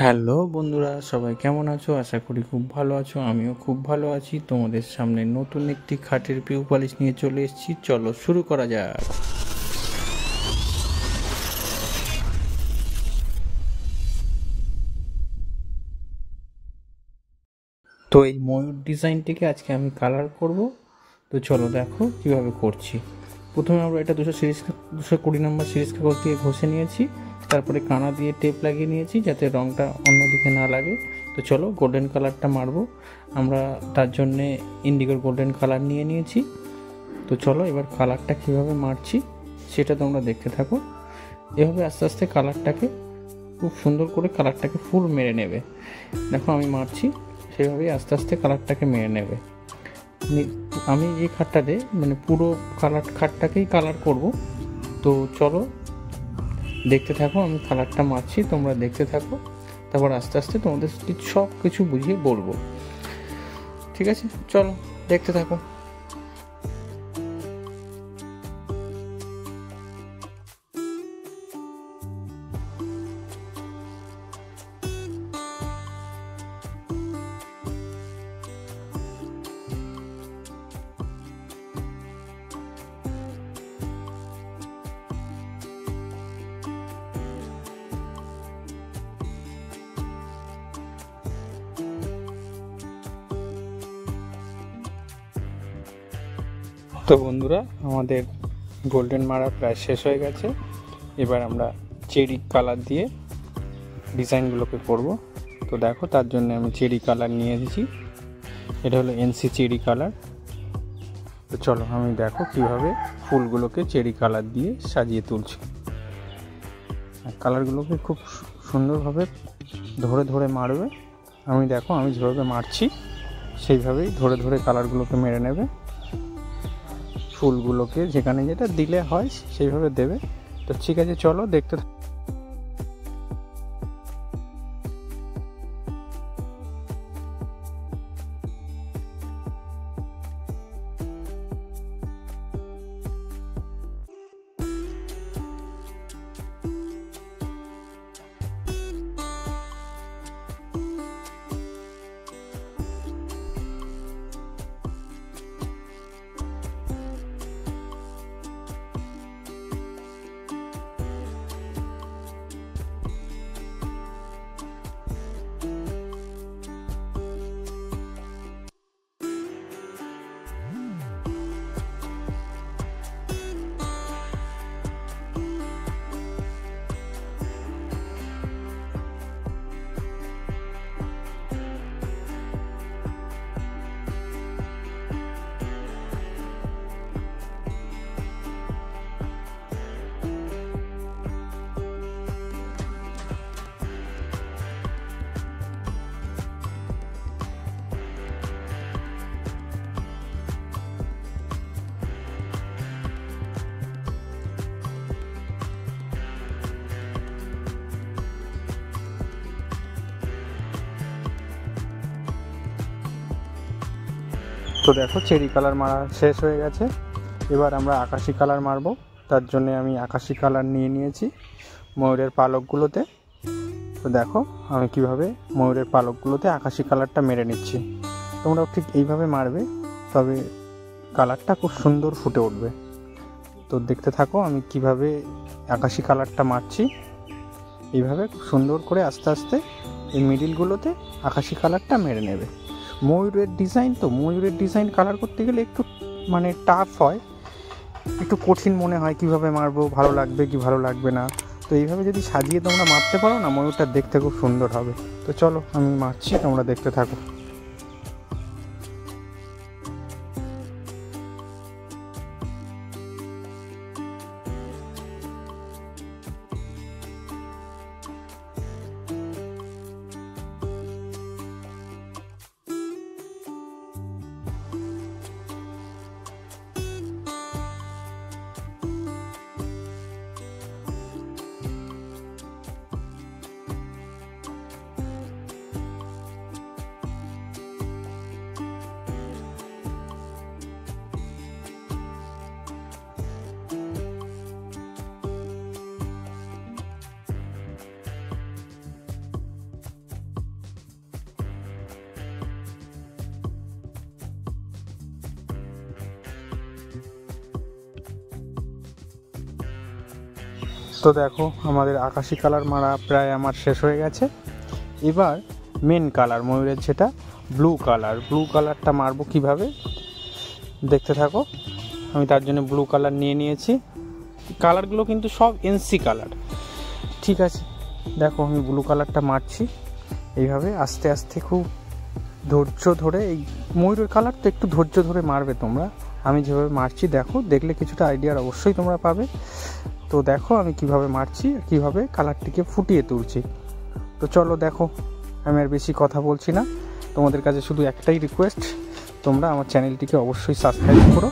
Hello বন্ধুরা, সবাই কেমন আছো? আশা করি খুব ভালো আছো। আমিও খুব ভালো আছি। তোমাদের সামনে নতুন একটি খাটের পিউ পালিশ নিয়ে চলে এসেছি। চলো শুরু করা যাক। তো এই ময়ূর ডিজাইনটিকে আজকে আমি কালার করব। তো চলো দেখো কিভাবে করছি। প্রথমে আমরা এটা 220 নম্বর সিরিজ কাগজ দিয়ে ঘষে নিয়েছি। তারপরে কানা দিয়ে টেপ লাগিয়ে নিয়েছি যাতে রঙটা অন্যদিকে না লাগে। তো চলো গোল্ডেন কালারটা মারবো। আমরা তার জন্যে ইন্ডিগোর গোল্ডেন কালার নিয়ে নিয়েছি। তো চলো এবার কালারটা কীভাবে মারছি সেটা তোমরা দেখতে থাকো। এভাবে আস্তে আস্তে কালারটাকে খুব সুন্দর করে কালারটাকে ফুল মেরে নেবে। দেখো আমি মারছি, সেভাবেই আস্তে আস্তে কালারটাকে মেরে নেবে। আমি এই খাটটাতে পুরো খাটটাকেই কালার করব। তো চলো দেখতে থাকো, আমি কালারটা মারছি, তোমরা দেখতে থাকো। তারপর আস্তে আস্তে তোমাদের সব কিছু বুঝিয়ে বলবো। ঠিক আছে, চলো দেখতে থাকো। তো বন্ধুরা, আমাদের গোল্ডেন মারা প্রায় শেষ হয়ে গেছে। এবার আমরা চেরি কালার দিয়ে ডিজাইনগুলোকে করব। তো দেখো তার জন্য আমি চেরি কালার নিয়ে এসেছি। এটা হলো এনসি চেরি কালার। তো চলো আমি দেখো কিভাবে ফুলগুলোকে চেরি কালার দিয়ে সাজিয়ে তুলছি। কালারগুলোকে খুব সুন্দরভাবে ধরে ধরে মারবে। আমি যেভাবে মারছি সেইভাবেই ধরে ধরে কালারগুলোকে মেরে নেবে। ফুলগুলোকে যেখানে যেটা দিলে হয় সেইভাবে দেবে। তো ঠিক আছে, চলো দেখতে। তো দেখো চেরি কালার মারা শেষ হয়ে গেছে। এবার আমরা আকাশি কালার মারবো। তার জন্য আমি আকাশি কালার নিয়ে নিয়েছি ময়ূরের পালকগুলোতে। তো দেখো আমি কিভাবে ময়ূরের পালকগুলোতে আকাশি কালারটা মেরে নিচ্ছি। তোমরাও ঠিক এইভাবে মারবে, তবে কালারটা খুব সুন্দর ফুটে উঠবে। তো দেখতে থাকো আমি কিভাবে আকাশি কালারটা মারছি। এইভাবে খুব সুন্দর করে আস্তে আস্তে এই মিডিলগুলোতে আকাশি কালারটা মেরে নেবে। ময়ূরের ডিজাইন কালার করতে গেলে একটু টাফ হয়, একটু কঠিন মনে হয় কিভাবে মারবো, ভালো লাগবে কি ভালো লাগবে না। তো এইভাবে যদি সাজিয়ে তোমরা মারতে পারো না, ময়ূরটা দেখতে খুব সুন্দর হবে। তো চলো আমি মারছি, তোমরা দেখতে থাকো। তো দেখো আমাদের আকাশি কালার মারা প্রায় আমার শেষ হয়ে গেছে। এবার মেন কালার ময়ূরের যেটা ব্লু কালারটা মারবো কিভাবে দেখতে থাকো। আমি তার জন্য ব্লু কালার নিয়ে নিয়েছি। কালারগুলো কিন্তু সব এনসি কালার, ঠিক আছে। দেখো আমি ব্লু কালারটা মারছি এইভাবে আস্তে আস্তে, খুব ধৈর্য ধরে। এই ময়ূরের কালার তো একটু ধৈর্য ধরে মারবে তোমরা। আমি যেভাবে মারছি দেখো, দেখলে কিছুটা আইডিয়ার অবশ্যই তোমরা পাবে। তো দেখো আমি কিভাবে মারছি, কিভাবে কালারটিকে ফুটিয়ে তুলছি। তো চলো দেখো, আমি আর বেশি কথা বলছি না। তোমাদের কাছে শুধু একটাই রিকোয়েস্ট, তোমরা আমার চ্যানেলটিকে অবশ্যই সাবস্ক্রাইব করো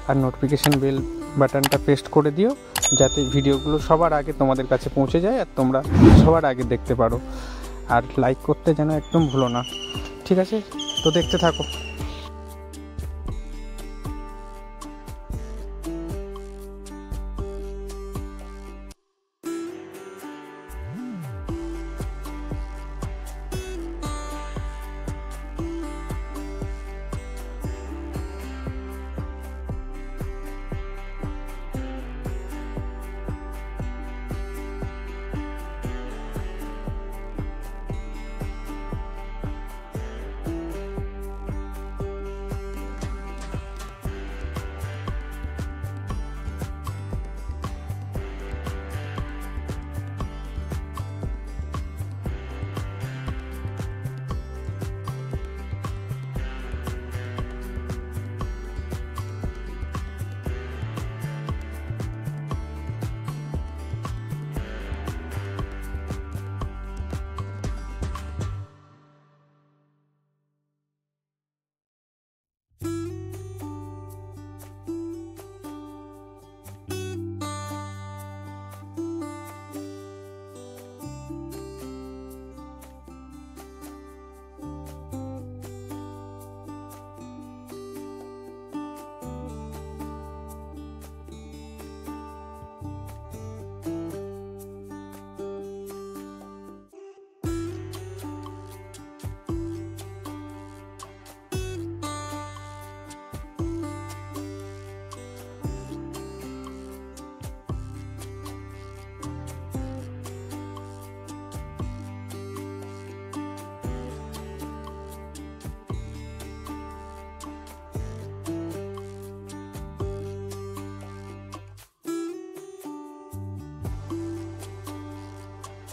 আর নোটিফিকেশান বেল বাটনটা প্রেস করে দিও, যাতে ভিডিওগুলো সবার আগে তোমাদের কাছে পৌঁছে যায় আর তোমরা সবার আগে দেখতে পারো। আর লাইক করতে যেন একদম ভুলো না, ঠিক আছে? তো দেখতে থাকো।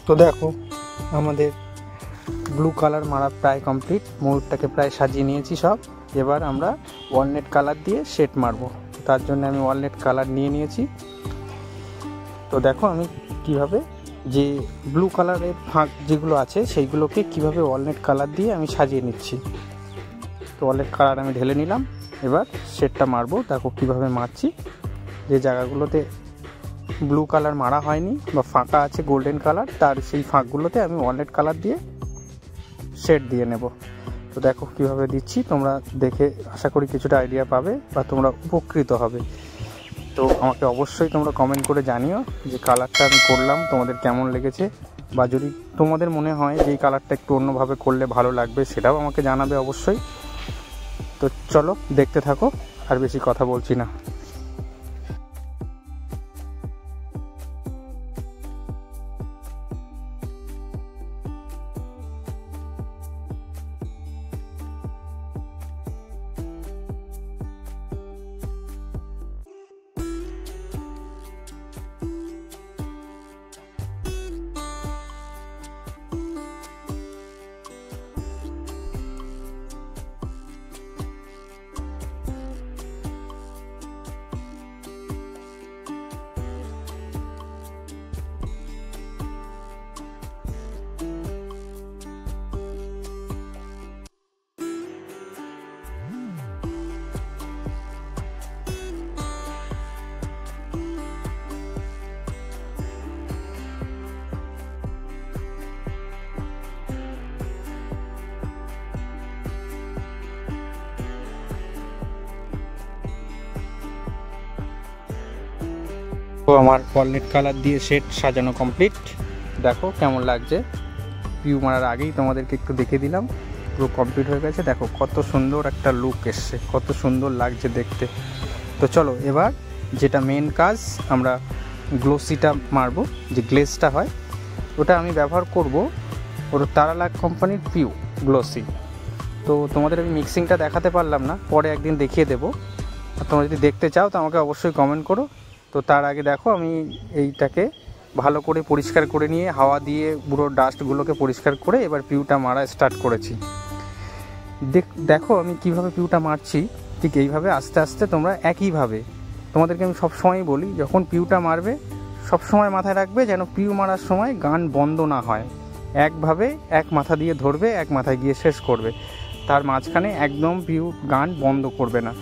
তো দেখো আমাদের ব্লু কালার মারা প্রায় কমপ্লিট, ময়ূরটাকে প্রায় সাজিয়ে নিয়েছি সব। এবার আমরা ওয়ালনেট কালার দিয়ে শেড মারবো, তার জন্য আমি ওয়ালনেট কালার নিয়ে নিয়েছি। তো দেখো আমি কিভাবে যে ব্লু কালারের ফাঁক যেগুলো আছে সেইগুলোকে কিভাবে ওয়ালনেট কালার দিয়ে আমি সাজিয়ে নিচ্ছি। তো ওয়ালনেট কালার আমি ঢেলে নিলাম, এবার শেডটা মারবো। দেখো কিভাবে মারছি, যে জায়গাগুলোতে ব্লু কালার মারা হয়নি বা ফাঁকা আছে গোল্ডেন কালার, তার সেই ফাঁকগুলোতে আমি ওয়ালনেট কালার দিয়ে শেড দিয়ে নেব। তো দেখো কিভাবে দিচ্ছি, তোমরা দেখে আশা করি কিছুটা আইডিয়া পাবে বা তোমরা উপকৃত হবে। তো আমাকে অবশ্যই তোমরা কমেন্ট করে জানিও যে কালারটা আমি করলাম তোমাদের কেমন লেগেছে, বা যদি তোমাদের মনে হয় যে এই কালারটা একটু অন্যভাবে করলে ভালো লাগবে সেটাও আমাকে জানাবে অবশ্যই। তো চলো দেখতে থাকো, আর বেশি কথা বলছি না। তো আমার ওয়ালনেট কালার দিয়ে শেড সাজানো কমপ্লিট। দেখো কেমন লাগছে, ভিউ মারার আগেই তোমাদেরকে একটু দেখে দিলাম, পুরো কমপ্লিট হয়ে গেছে। দেখো কত সুন্দর একটা লুক এসছে, কত সুন্দর লাগছে দেখতে। তো চলো এবার যেটা মেন কাজ, আমরা গ্লোসিটা মারবো, যে গ্লেজটা হয় ওটা আমি ব্যবহার করব ওর তারালাক কোম্পানির পিউ গ্লোসি। তো তোমাদের আমি মিক্সিংটা দেখাতে পারলাম না, পরে একদিন দেখিয়ে দেবো। আর তোমরা যদি দেখতে চাও তো আমাকে অবশ্যই কমেন্ট করো। তো তার আগে দেখো আমি এইটাকে ভালো করে পরিষ্কার করে নিয়ে হাওয়া দিয়ে পুরো ডাস্টগুলোকে পরিষ্কার করে এবার পিউটা মারা স্টার্ট করেছি। দেখো আমি কিভাবে পিউটা মারছি, ঠিক এইভাবে আস্তে আস্তে তোমরা একইভাবে, তোমাদেরকে আমি সবসময়ই বলি যখন পিউটা মারবে সবসময় মাথায় রাখবে যেন পিউ মারার সময় গান বন্ধ না হয়। একভাবে এক মাথা দিয়ে ধরবে, এক মাথায় গিয়ে শেষ করবে, তার মাঝখানে একদম পিউ গান বন্ধ করবে না।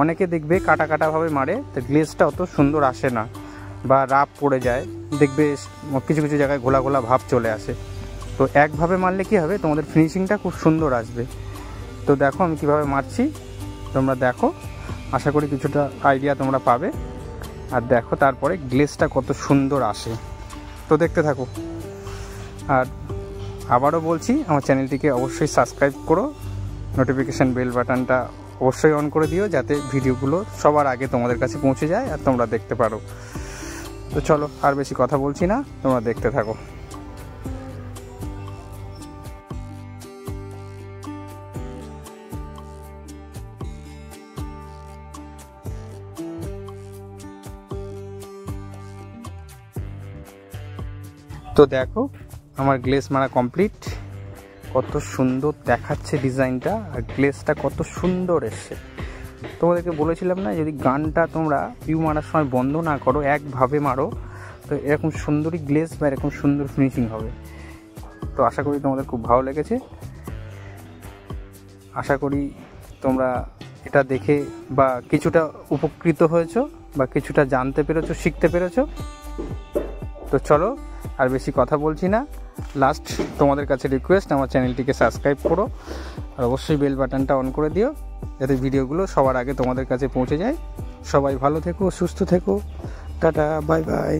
অনেকে দেখবে কাটা কাটাভাবে মারে, তো গ্লেজটা অত সুন্দর আসে না বা রাপ পড়ে যায়, দেখবে কিছু কিছু জায়গায় ঘোলা ঘোলা ভাব চলে আসে। তো একভাবে মারলে কী হবে, তোমাদের ফিনিশিংটা খুব সুন্দর আসবে। তো দেখো আমি কীভাবে মারছি, তোমরা দেখো, আশা করি কিছুটা আইডিয়া তোমরা পাবে। আর দেখো তারপরে গ্লেজটা কত সুন্দর আসে, তো দেখতে থাকো। আর আবারও বলছি, আমার চ্যানেলটিকে অবশ্যই সাবস্ক্রাইব করো, নোটিফিকেশান বেল বাটনটা অবশ্যই অন করে দিও যাতে ভিডিওগুলো সবার আগে তোমাদের কাছে পৌঁছে যায় আর তোমরা দেখতে পারো। তো চলো আর বেশি কথা বলছি না, তোমরা দেখতে থাকো। তো দেখো আমার গ্লেজ মারা কমপ্লিট, কত সুন্দর দেখাচ্ছে ডিজাইনটা, আর গ্লেজটা কত সুন্দর এসছে। তোমাদেরকে বলেছিলাম না, যদি গানটা তোমরা পিউ মারার সময় বন্ধ না করো, একভাবে মারো, তো এরকম সুন্দরই গ্লেজ বা এরকম সুন্দর ফিনিশিং হবে। তো আশা করি তোমাদের খুব ভালো লেগেছে, আশা করি তোমরা এটা দেখে বা কিছুটা উপকৃত হয়েছো বা কিছুটা জানতে পেরেছো, শিখতে পেরেছো। তো চলো আর বেশি কথা বলছি না, লাস্ট তোমাদের কাছে রিকোয়েস্ট, আমার চ্যানেলটিকে সাবস্ক্রাইব করো আর অবশ্যই বেল বাটনটা অন করে দিও যাতে ভিডিওগুলো সবার আগে তোমাদের কাছে পৌঁছে যায়। সবাই ভালো থেকো, সুস্থ থেকো, টাটা, বাই বাই।